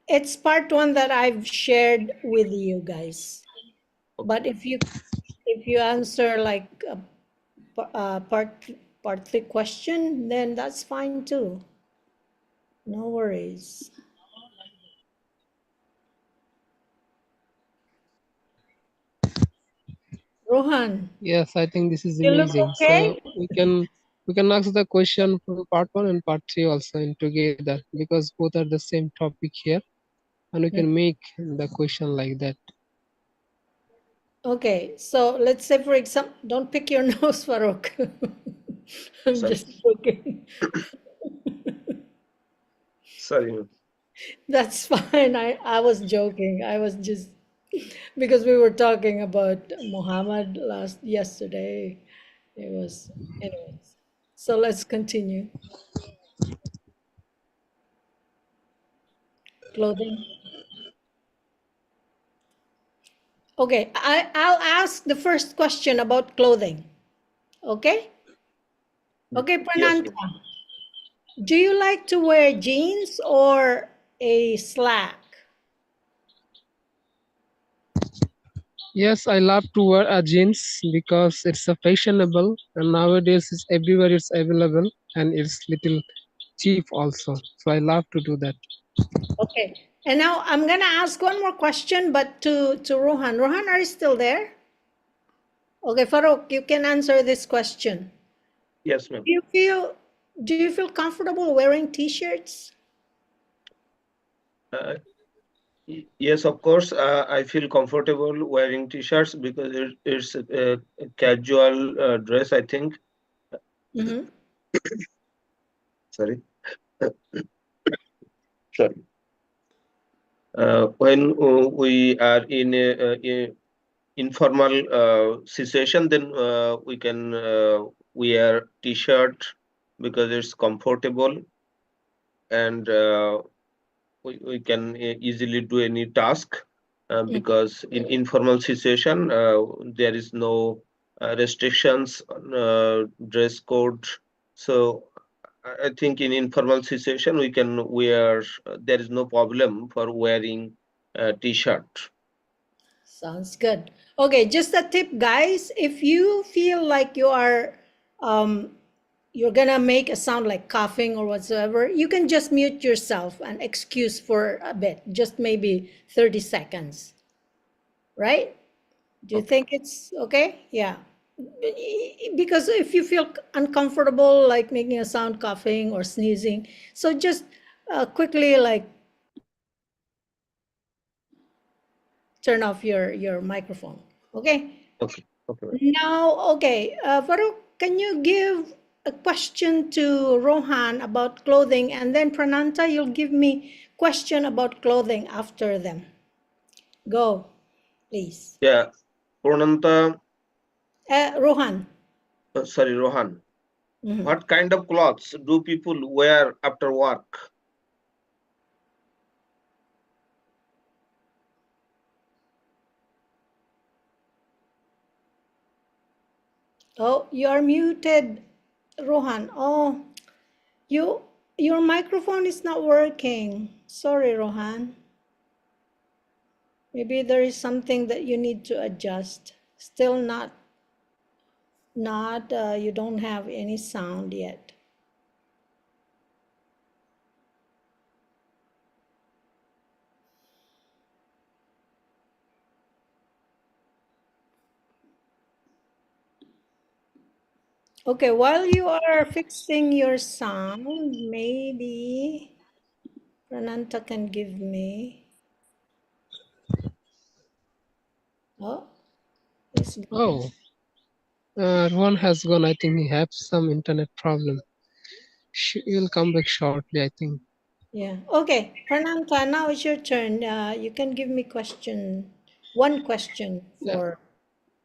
It's part one that I've shared with you guys. But if you answer like part three question, then that's fine too. No worries. Rohan, Yes, I think this is you look amazing. So okay? we can ask the question from part one and part three also in together because both are the same topic here, and we can make the question like that. Okay, so let's say for example, don't pick your nose, Farouk. I'm Sorry. just joking. Sorry. That's fine. I was joking. I was just because we were talking about Muhammad yesterday. It was anyways. So let's continue. Clothing. Okay, I'll ask the first question about clothing. Okay? Okay, Yes, Prananta. ma'am. Do you like to wear jeans or a slack? Yes, I love to wear a jeans because it's a fashionable and nowadays it's everywhere it's available and it's little cheap also. So I love to do that. Okay. And now I'm gonna ask one more question, but to Rohan. Rohan, are you still there? Okay, Farouk, you can answer this question. Yes, ma'am. Do you feel do you feel comfortable wearing t-shirts? Uh, yes, of course. I feel comfortable wearing t-shirts because it's a casual dress, I think. Mm-hmm. Sorry. Sorry. When we are in a informal situation, then we can wear t-shirt because it's comfortable and we can easily do any task because in informal situation there is no restrictions on dress code. So I think in informal situation we can wear. There is no problem for wearing t-shirt. Sounds good. Okay, just a tip, guys. If you feel like um, you're gonna make a sound like coughing or whatsoever, you can just mute yourself and excuse for a bit, just maybe 30 seconds, right? Do you Okay. think it's okay? Yeah. Because if you feel uncomfortable, like making a sound coughing or sneezing, so just quickly like turn off your microphone. Okay. Okay. Okay. Now, okay, Farouk, can you give a question to Rohan about clothing, and then Prananta, you'll give me question about clothing after them. Go, please. Yeah. Purnanta, Rohan. sorry, Rohan. Mhm. What kind of clothes do people wear after work? Oh, you are muted, Rohan. Oh, you your microphone is not working. Sorry, Rohan. Maybe there is something that you need to adjust. Still not you don't have any sound yet. Okay, while you are fixing your sound, maybe Prananta can give me. Oh, it's gone. Oh, Rohan has gone. I think he has some internet problem. He will come back shortly, I think. Yeah. Okay, Prananta, now it's your turn. You can give me one question Yeah. for.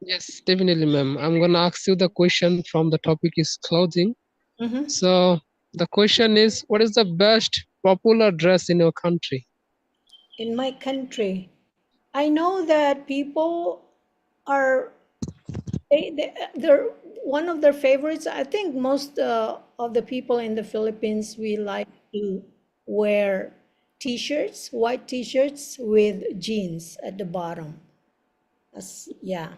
Yes, definitely, ma'am. I'm gonna ask you the question from the topic is clothing. Mhm. So the question is, what is the best popular dress in your country? In my country. I know that people are they're one of their favorites. I think most of the people in the Philippines we like to wear t-shirts, white t-shirts with jeans at the bottom. Yeah.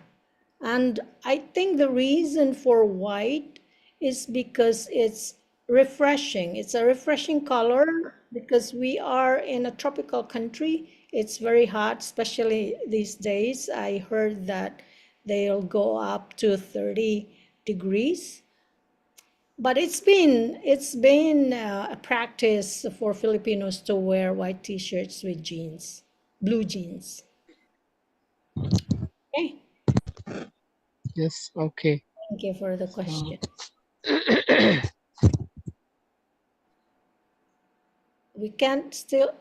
And I think the reason for white is because it's refreshing. It's a refreshing color because we are in a tropical country. It's very hot, especially these days. I heard that they'll go up to 30 degrees. But it's been a practice for Filipinos to wear white t-shirts with jeans, blue jeans. Okay, Yes. Okay. thank you for the So, question. We can't still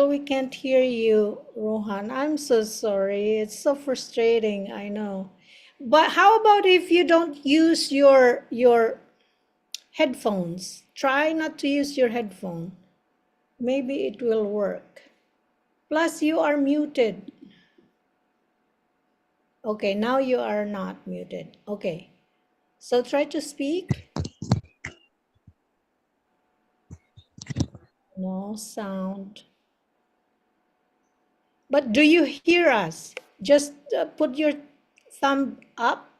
we can't hear you, Rohan. I'm so sorry. It's so frustrating, I know. But how about if you don't use your headphones? Try not to use your headphone. Maybe it will work. Plus you are muted. Okay, now you are not muted. Okay. So try to speak. No sound. But do you hear us? Just put your thumb up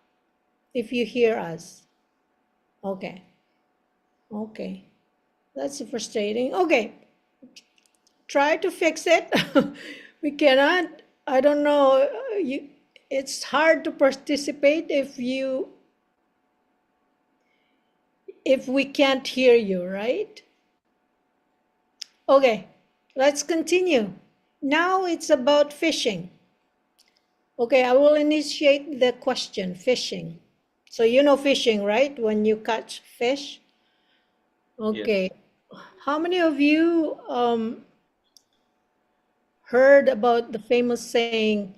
if you hear us. Okay. Okay. That's frustrating. Okay. Try to fix it. We cannot. I don't know. It's hard to participate if we can't hear you, right? Okay. Let's continue. Now it's about fishing. Okay, I will initiate the question, fishing. So you know fishing, right? When you catch fish. Yes. Okay. How many of you heard about the famous saying,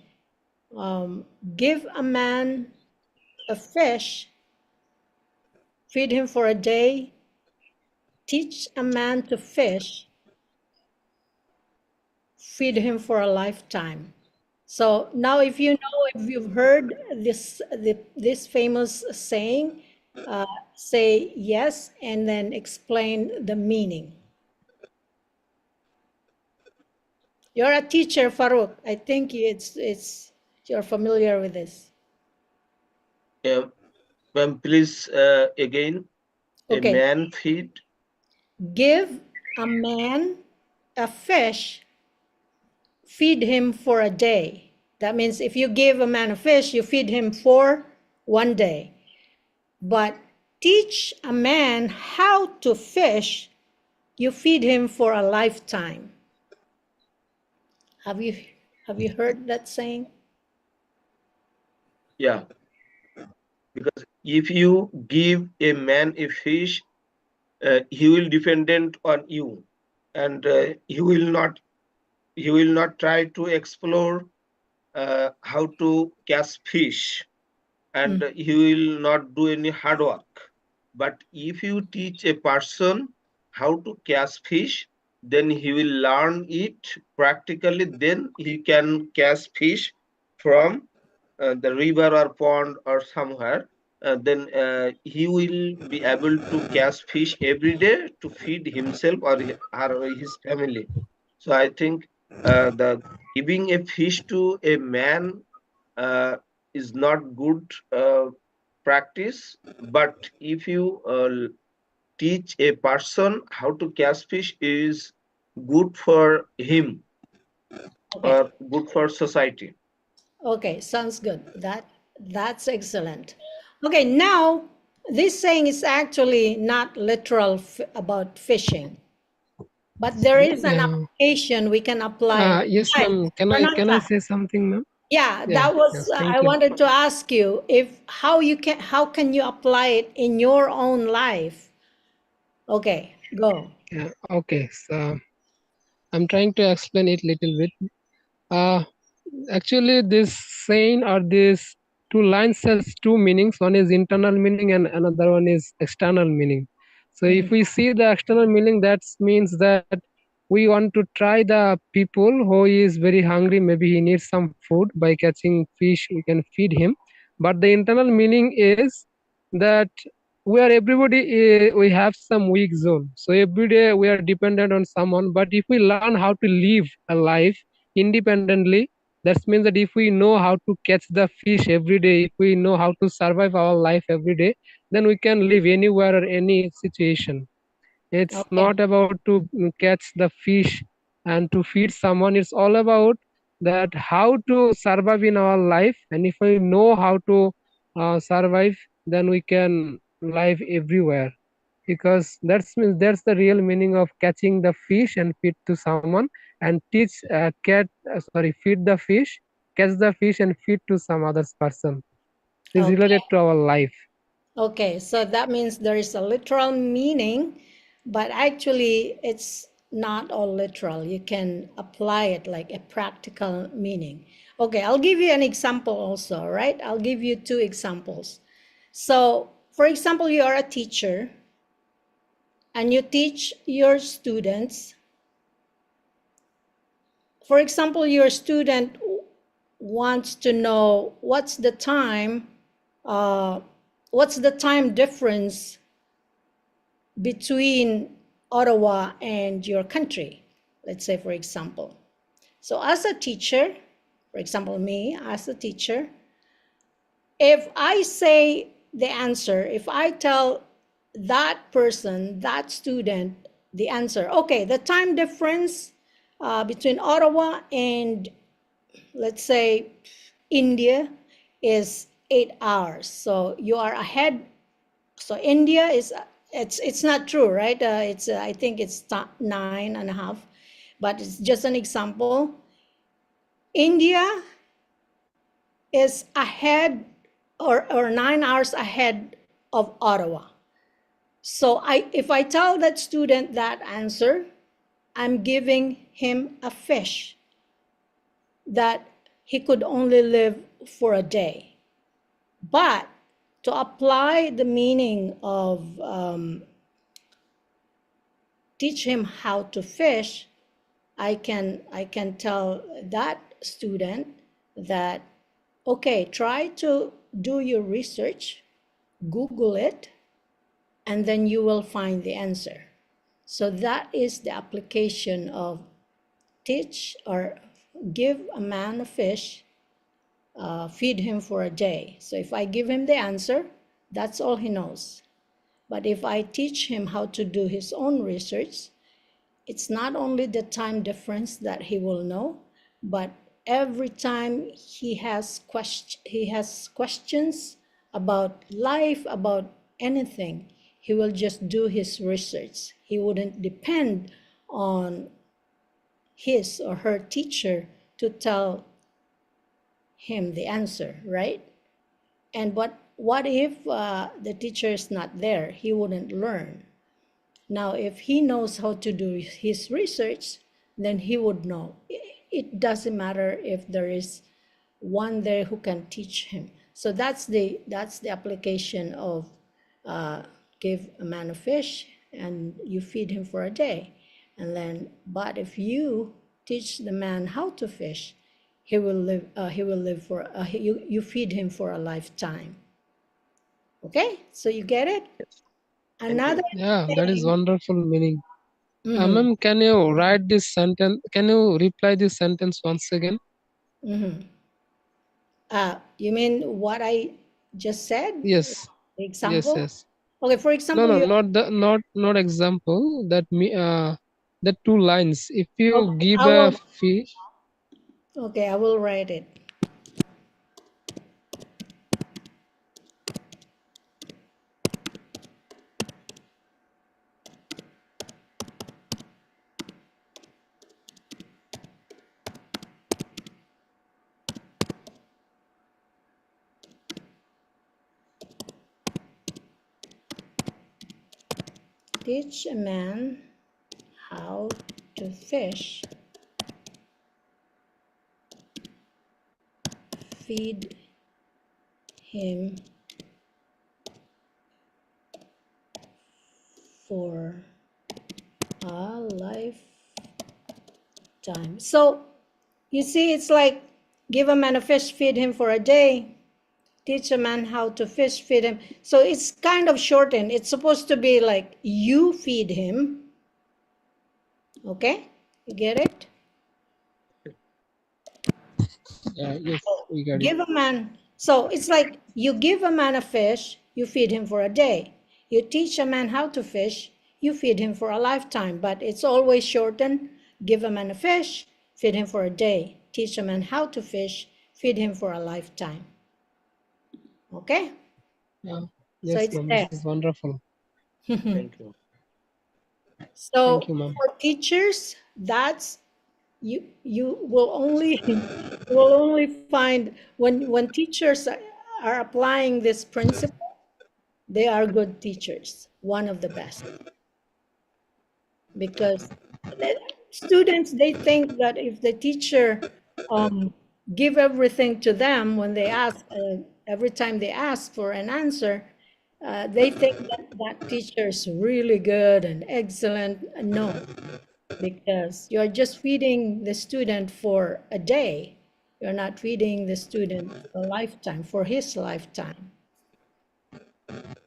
give a man a fish, feed him for a day, teach a man to fish, feed him for a lifetime. So now if you know, if you've heard this famous saying, say yes and then explain the meaning. You're a teacher, Farouk. I think it's you're familiar with this. Ma'am, please again, a Okay. man feed. Give a man a fish, feed him for a day. That means if you give a man a fish, you feed him for one day. But teach a man how to fish, you feed him for a lifetime. Have you have you heard that saying? Yeah, because if you give a man a fish, he will dependent on you, and he will not try to explore how to catch fish, and he will not do any hard work. But if you teach a person how to catch fish, then he will learn it practically. Then he can catch fish from the river or pond or somewhere. Then he will be able to catch fish every day to feed himself or his family. So I think the giving a fish to a man uh, is not good practice. But if you teach a person how to catch fish, is good for him Okay. or good for society. Okay, sounds good. That's excellent. Okay, now this saying is actually not literal about fishing, but there is an yeah. application we can apply. Yes, Hi, ma'am. Can I Pranata. say something, ma'am? Yeah, Yeah. that was Yes. Thank I you. wanted to ask you if how can you apply it in your own life? Okay, go. Yeah. Okay. So I'm trying to explain it little bit. Uh, Actually, this saying or these two lines has two meanings. One is internal meaning and another one is external meaning. So if we see the external meaning, that means that we want to try the people who is very hungry. Maybe he needs some food. By catching fish, we can feed him. But the internal meaning is that where everybody we have some weak zone, so every day we are dependent on someone. But if we learn how to live a life independently, that means that if we know how to catch the fish every day, if we know how to survive our life every day, then we can live anywhere or any situation. It's Okay. not about to catch the fish and to feed someone. It's all about that how to survive in our life. And if we know how to survive, then we can live everywhere. Because that's the real meaning of catching the fish and feed to someone, and teach feed the fish, catch the fish and feed to some other person. Is Okay. related to our life. Okay, so that means there is a literal meaning, but actually it's not all literal. You can apply it like a practical meaning. Okay, I'll give you an example also, right? I'll give you two examples. So, for example, you are a teacher and you teach your students. For example, your student wants to know uh, what's the time difference between Ottawa and your country, let's say, for example. So, as a teacher, for example, me as a teacher, if I say the answer, if I tell that person, that student, the answer, okay, the time difference between Ottawa and, let's say, India is 8 hours. So you are ahead. So India is, it's not true, right? It's I think it's 9.5, but it's just an example. India is ahead, or 9 hours ahead of Ottawa. So if I tell that student that answer, I'm giving him a fish that he could only live for a day. But to apply the meaning of teach him how to fish, I can tell that student that, okay, try to do your research, Google it, and then you will find the answer. So that is the application of teach or give a man a fish, feed him for a day. So if I give him the answer, that's all he knows. But if I teach him how to do his own research, it's not only the time difference that he will know, but every time he has questions about life, about anything, he will just do his research. He wouldn't depend on his or her teacher to tell him the answer, right? And what if the teacher is not there? He wouldn't learn. Now, if he knows how to do his research, then he would know. It doesn't matter if there is one there who can teach him. So that's the application of uh, give a man a fish and you feed him for a day, and then but if you teach the man how to fish, he will live. He will live for. You feed him for a lifetime. Okay, so you get it. Yes. Thank Another you. Yeah, that is thing. wonderful meaning. Mhm, Ma'am, can you write this sentence? Can you reply this sentence once again? mhm. You mean what I just said? Yes, The yes, example? yes. Okay, for No, example, no, you. not example. That two lines. If you Okay, give I a will. fish, Okay, I will write it. Teach a man how to fish, feed him for a lifetime. So you see, it's like give a man a fish, feed him for a day. Teach a man how to fish, feed him. So it's kind of shortened. It's supposed to be like you feed him. Okay? You get it? Yes, we got it. Give a man, so it's like you give a man a fish, you feed him for a day. You teach a man how to fish, you feed him for a lifetime, but it's always shortened. Give a man a fish, feed him for a day. Teach a man how to fish, feed him for a lifetime. Okay? Yeah. So Yes, it's ma'am. This there. is wonderful. Thank you. Thank So you, ma'am. for teachers, that's you will only you will only find when teachers are applying this principle, they are good teachers, one of the best, because the students, they think that if the teacher give everything to them when they ask, every time they ask for an answer, they think that that teacher is really good and excellent. No, because you're just feeding the student for a day. You're not feeding the student a lifetime, for his lifetime.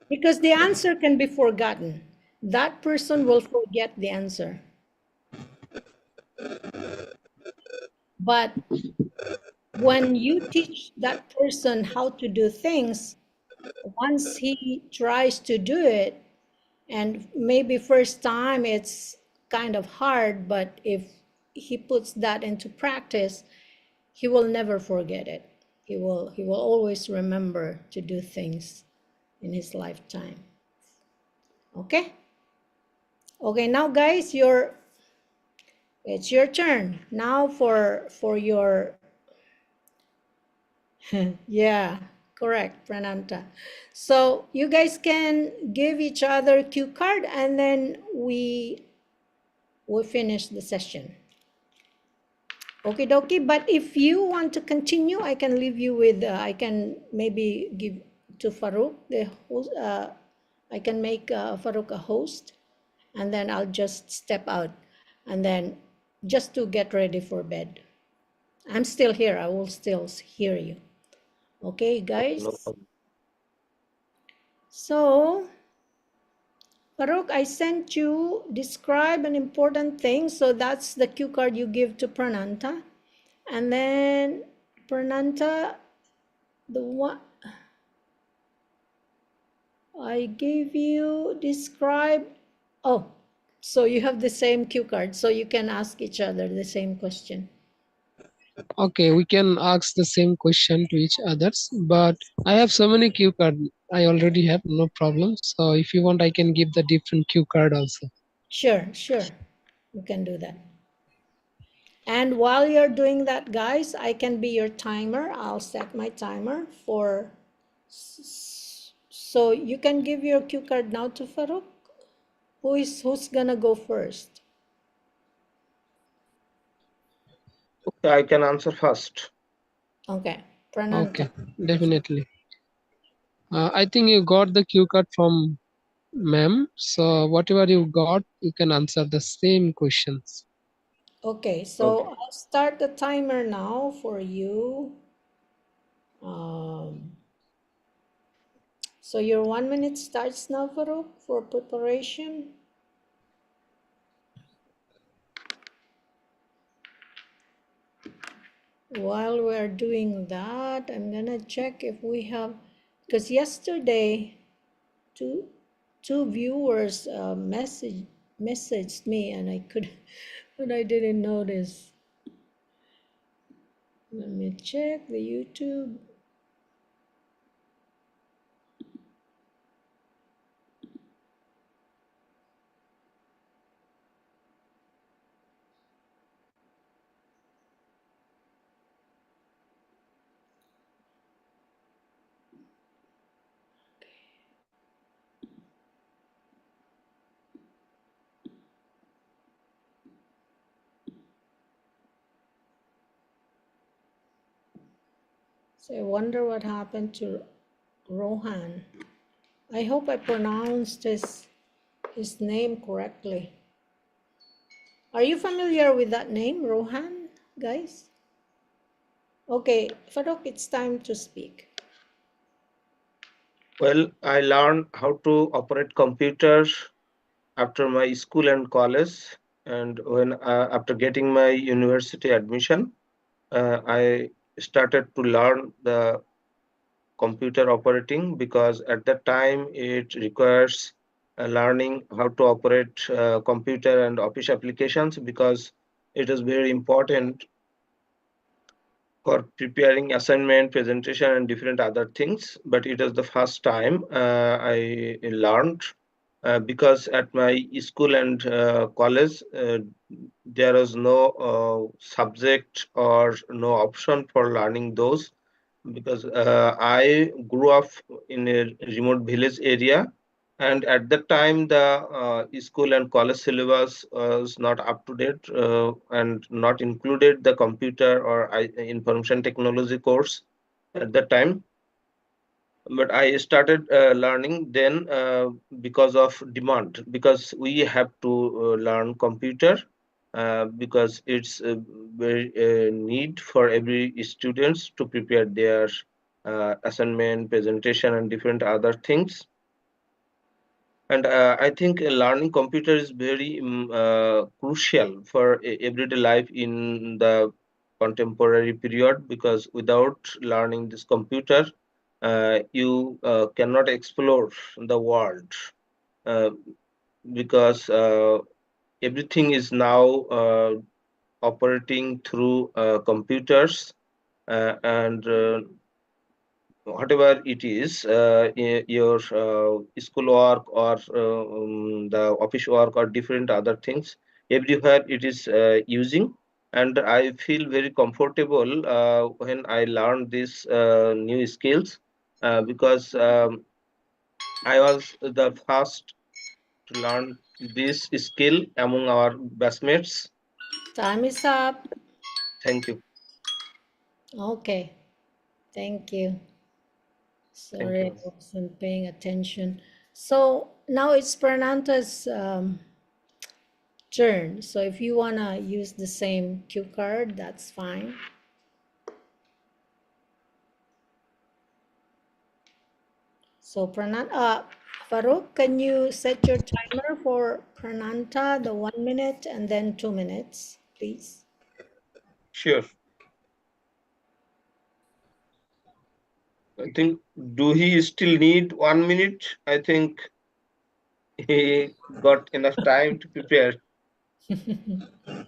Because the answer can be forgotten. That person will forget the answer. But when you teach that person how to do things, once he tries to do it, and maybe first time it's kind of hard, but if he puts that into practice, he will never forget it. He will always remember to do things in his lifetime. Okay? Okay, now guys, it's your turn. Now for your yeah, correct, Prananta. So you guys can give each other cue card and then we will finish the session. Okay, dokie. But if you want to continue, I can leave you with, I can maybe give to Farouk the host, I can make Farouk a host, and then I'll just step out and then just to get ready for bed. I'm still here. I will still hear you. Okay, Okay, no guys. problem. So, Farouk, I sent you describe an important thing. So that's the cue card you give to Prananta. And then Prananta, the one I gave you describe. Oh, so you have the same cue card. So you can ask each other the same question. Okay, we can ask the same question to each others, but I have so many cue card. I already have no problem. So if you want, I can give the different cue card also. Sure, sure. You can do that. And while you're doing that, guys, I can be your timer. I'll set my timer for, so you can give your cue card now to Farouk. Who's gonna go first? Okay, I can answer first. Okay, Prananta. Okay, definitely. I think you got the cue card from ma'am. So whatever you got, you can answer the same questions. Okay, Okay. so I'll start the timer now for you. Um, so your 1 minute starts now, Farouk, for preparation. While we're doing that, I'm gonna check if we have, because yesterday two two viewers messaged me and I could, but I didn't notice. Let me check the YouTube. So I wonder what happened to Rohan. I hope I pronounced his name correctly. Are you familiar with that name, Rohan, guys? Okay, Farouk, it's time to speak. Well, I learned how to operate computers after my school and college, and when after getting my university admission, I started to learn the computer operating because at that time it requires learning how to operate computer and office applications because it is very important for preparing assignment, presentation, and different other things. But it was the first time I learned because at my school and college there was no subject or no option for learning those because I grew up in a remote village area, and at that time the school and college syllabus was not up to date and not included the computer or information technology course at that time. But I started learning then because of demand, because we have to learn computer because it's a very need for every students to prepare their assignment, presentation, and different other things. And I think learning computer is very crucial for everyday life in the contemporary period because without learning this computer, you cannot explore the world uh, because everything is now operating through computers and whatever it is, your school work or the office work or different other things, everywhere it is using. And I feel very comfortable when I learn these new skills because I was the first to learn this skill among our batchmates. Time is up. Thank you. Okay, thank you. Thank Sorry, I you. wasn't paying attention. So now it's Prananta's turn. So if you wanna use the same cue card, that's fine. So Farouk, can you set your timer for Prananta, the 1 minute and then 2 minutes, please? Sure. I think, do he still need 1 minute? I think he got enough time to prepare. Yeah,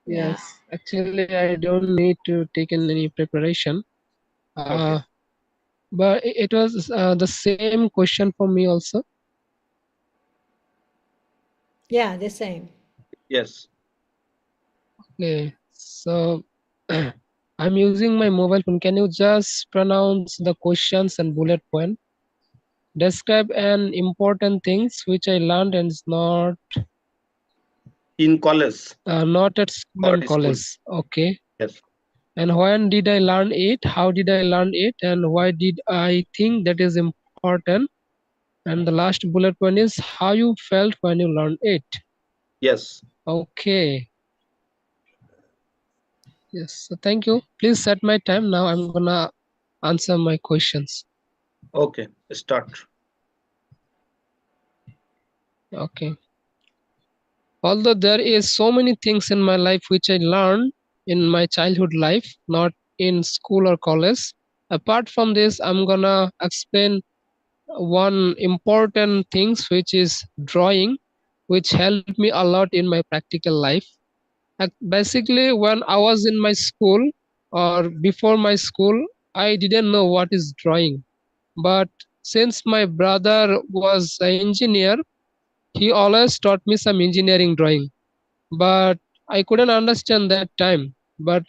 Yes, actually, I don't need to take in any preparation. Okay. Uh, but it was the same question for me also. yeah, the same. Yes. Okay, so I'm using my mobile phone. Can you just pronounce the questions and bullet point? Describe an important things which I learned and is In college not at school or and school. college. Okay. Yes. And when did I learn it? How did I learn it? And why did I think that is important? And the last bullet point is how you felt when you learned it. Yes. Okay. Yes. So thank you. Please set my time now. I'm gonna answer my questions. Okay. Start. Okay. Although there is so many things in my life which I learned in my childhood life, not in school or college. Apart from this, I'm gonna explain one important things which is drawing, which helped me a lot in my practical life. Basically, when I was in my school or before my school, I didn't know what is drawing. But since my brother was an engineer, he always taught me some engineering drawing. But I couldn't understand that time. But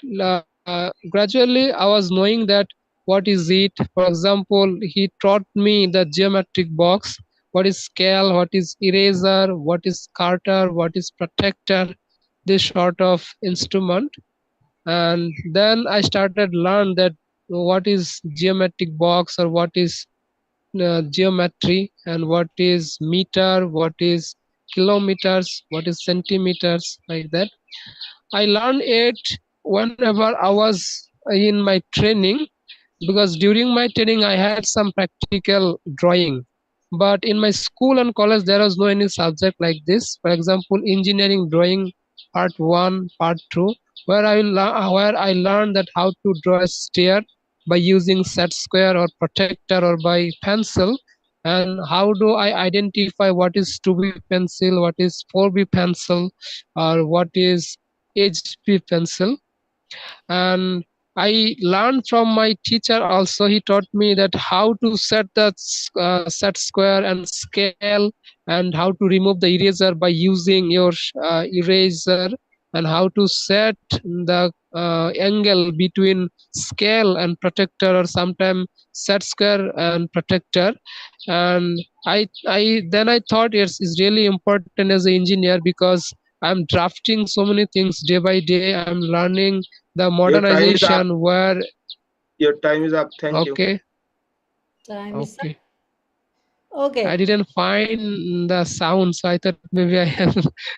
gradually, I was knowing that what is it. For example, he taught me the geometric box, what is scale, what is eraser, what is carter, what is protector, this sort of instrument. And then I started learn that what is geometric box or what is geometry and what is meter, what is kilometers, what is centimeters, like that. I learned it whenever I was in my training, because during my training I had some practical drawing, but in my school and college there was no any subject like this. For example, engineering drawing part 1, part 2, where I learned that how to draw a stair by using set square or protector or by pencil, and how do I identify what is 2B pencil, what is 4B pencil, or what is HP pencil. And I learned from my teacher also. He taught me that how to set the set square and scale, and how to remove the eraser by using your eraser, and how to set the angle between scale and protector, or sometime set square and protector. And I thought it's really important as an engineer, because I'm drafting so many things day by day. I'm learning the Your time is up. modernization where. Your time is up. Thank you. Okay. Time is up. Okay, I Okay. didn't find the sound, so I thought maybe I have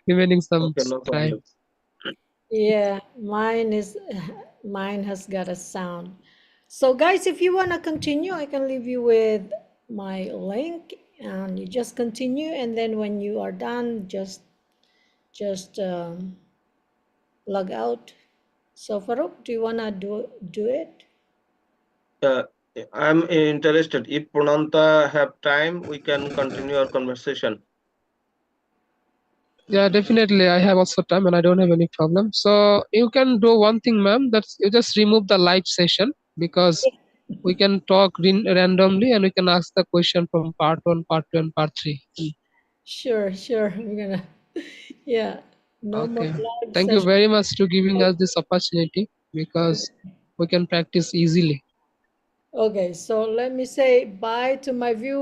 remaining some Okay, no time. problem. Yeah, mine has got a sound. So guys, if you want to continue, I can leave you with my link and you just continue, and then when you are done, just log out. So Farouk, do you want to do it? Uh, I'm interested. If Prananta have time, we can continue our conversation. Yeah, definitely I have also time and I don't have any problem. So you can do one thing, ma'am, that's you just remove the live session, because we can talk randomly, and we can ask the question from part 1, part 2, and part 3. Sure, sure. We're gonna, yeah, no more Okay, live thank you session. very much to giving us this opportunity, because we can practice easily. Okay, so let me say bye to my viewers.